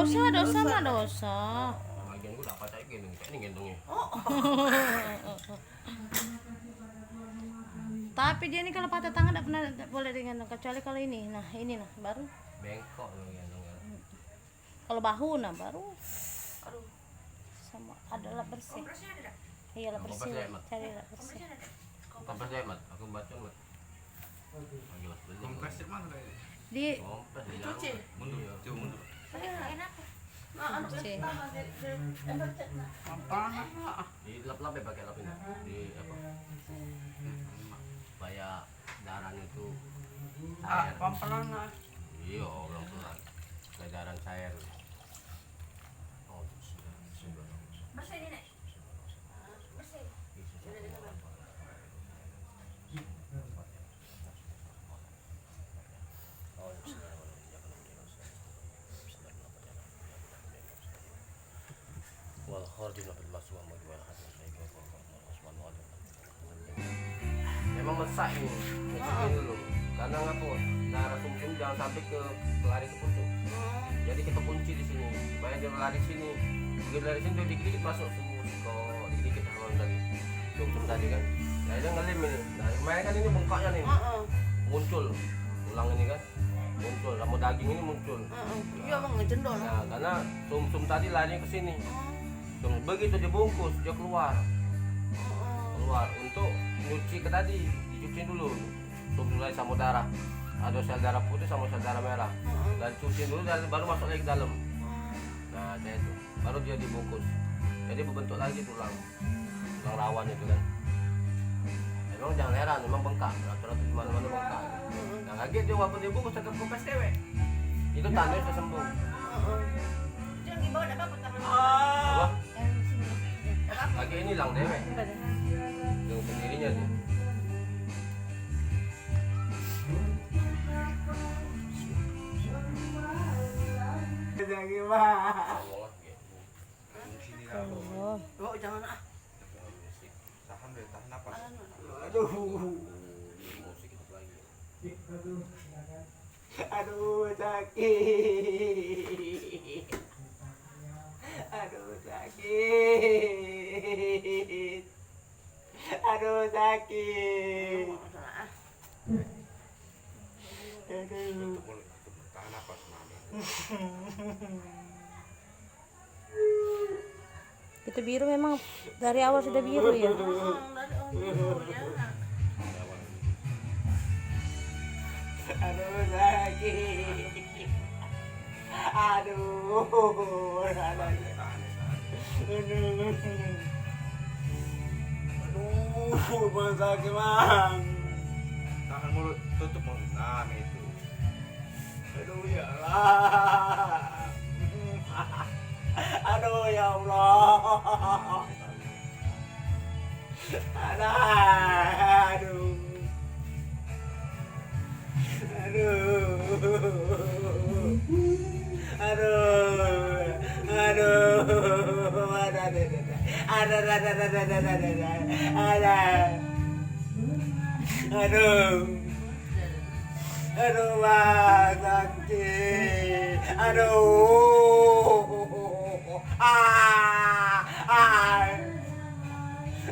dosa mah dosa. Bagian gue dapat aja gini, kayak ini gendongnya. Tapi dia ini kalau patah tangan tidak pernah boleh digendong kecuali kalau ini. Nah, ini nah baru. Bengkok loh gendongnya. Kalau bahu nah baru. Aduh. Sama adalah bersih. Kompresnya ada tak? Iya lah bersih. Kompresnya, Mat. Cari lah bersih. Kompresnya ada tak? Kompres ya, Mat. Aku baca, Mat. Lagi mas beli. Kompres mana tadi? Di Kompres di Dicuci? dalam. Mundur, coba mundur. Enak. Nah, anu Cuci. pertama di entertain nah. Apa? Di lap-lap ya pakai lap ini. Di apa? Supaya darahnya itu cair. Pampalan. Iya, orang pelan. Supaya darah cair. Oh, sudah. Bersih ini, Nek. Bersih. Memang mesak ini, ngecekin dulu. Karena ngapa? Darah sumsum jangan sampai ke lari ke pucuk. Jadi kita kunci di sini supaya dia lari sini. Begitu dari sini dia dikit-dikit masuk semua kok dikit-dikit kalau tadi sumsum tadi kan. Nah dia ngelim ini. Nah kemarin kan ini bengkaknya nih muncul, tulang ini kan muncul, rambut daging ini muncul. Iya, Bang, ngejendol. Nah karena sumsum tadi lari ke sini. Begitu dibungkus dia keluar untuk nyuci ke tadi, dicuci dulu sumsum lagi sama darah. Ada sel darah putih sama sel darah merah. Dan cuci dulu dan baru masuk lagi ke dalam. Nah, kayak itu. Baru dia dibungkus. Jadi berbentuk lagi tulang rawan itu kan. Emang jangan heran, memang bengkak. Rata-rata di mana-mana bengkak. Nah, kaget dia waktu dibungkus tetap kempes cewek. Itu tandanya sudah sembuh. Jangan dibawa enggak apa-apa karena Apa? yang sini. Lagi ini hilang dewek. Yang sendirinya dia. Jangan mah. Allah, gitu. Sini lah. Oh. Oh, jangan ah. Tahan deh, tahan napas. Aduh. Musik itu lagi. Aduh sakit. Aduh sakit. Aduh sakit. Salah ah. Aduh. Tahan napas mami. Itu biru memang dari awal sudah biru ya. Dari oh ya. Aduh sakit. Aduh. Aduh, bang sakit bang. Tahan mulut, tutup mulut. Nah, itu. Aduh ya Allah. Aduh ya Allah. Aduh. Aduh, Mas, sakit. Aduh.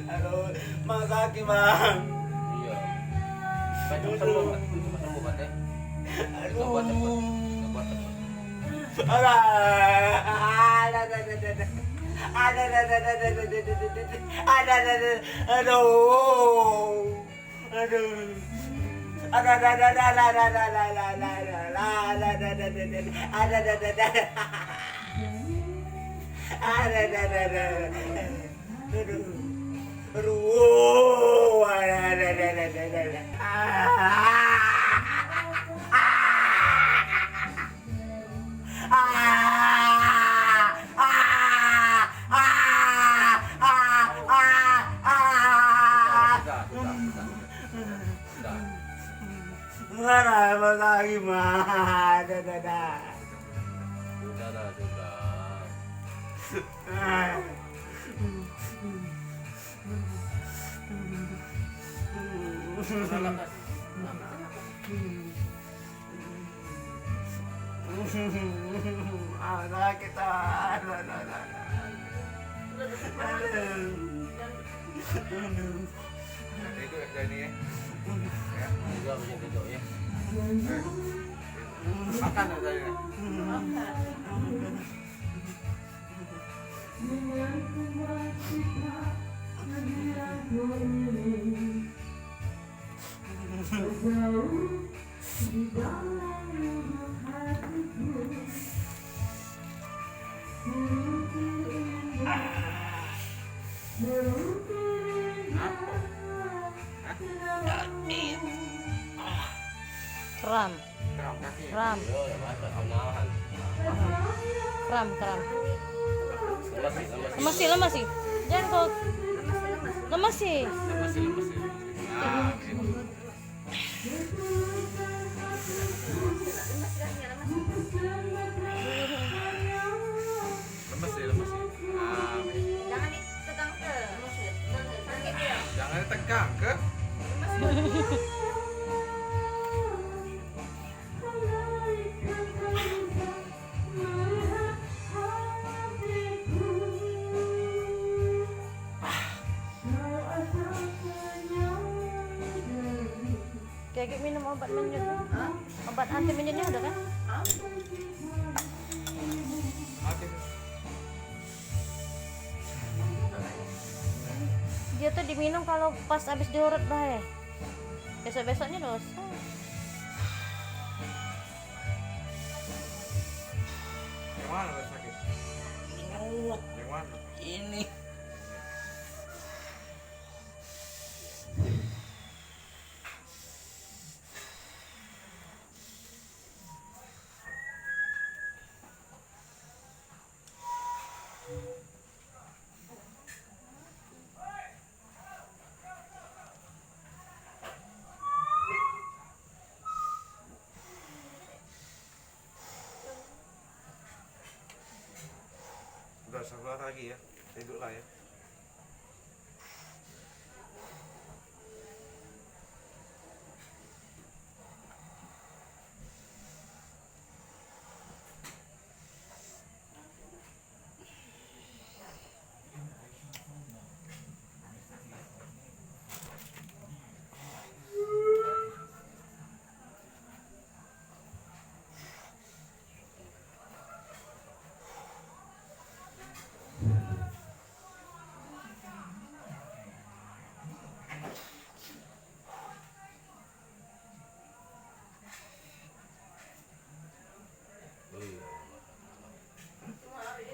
Aduh, Mas sakit, Bang. Iya. Baca sembuh, Mat. Cepat sembuh, Mat, ya. Kita buat cepat. Kita buat cepat. Sakit ah. Itu ini ya. Ya. Juga macam tidur ya. Makan ada ya. Kram, Kram kaki. kram, Yo, ya masa kenalan. kram, kram. Lemas sih. Lemas sih. Jangan kau lemas sih. Lemes sih. Nah, gitu. Lemes sih. Nah, gitu. Jangan ditegang ke. Sakit dia. Jangan ditegang ke. Kayak minum obat menyut. Obat anti menyutnya ada kan? Mati. Dia tuh diminum kalau pas habis diurut bae. Besok-besoknya dosa. Yang mana lo sakit? Yang mana? Ini. Udah sebelah lagi ya. Tidur lah ya.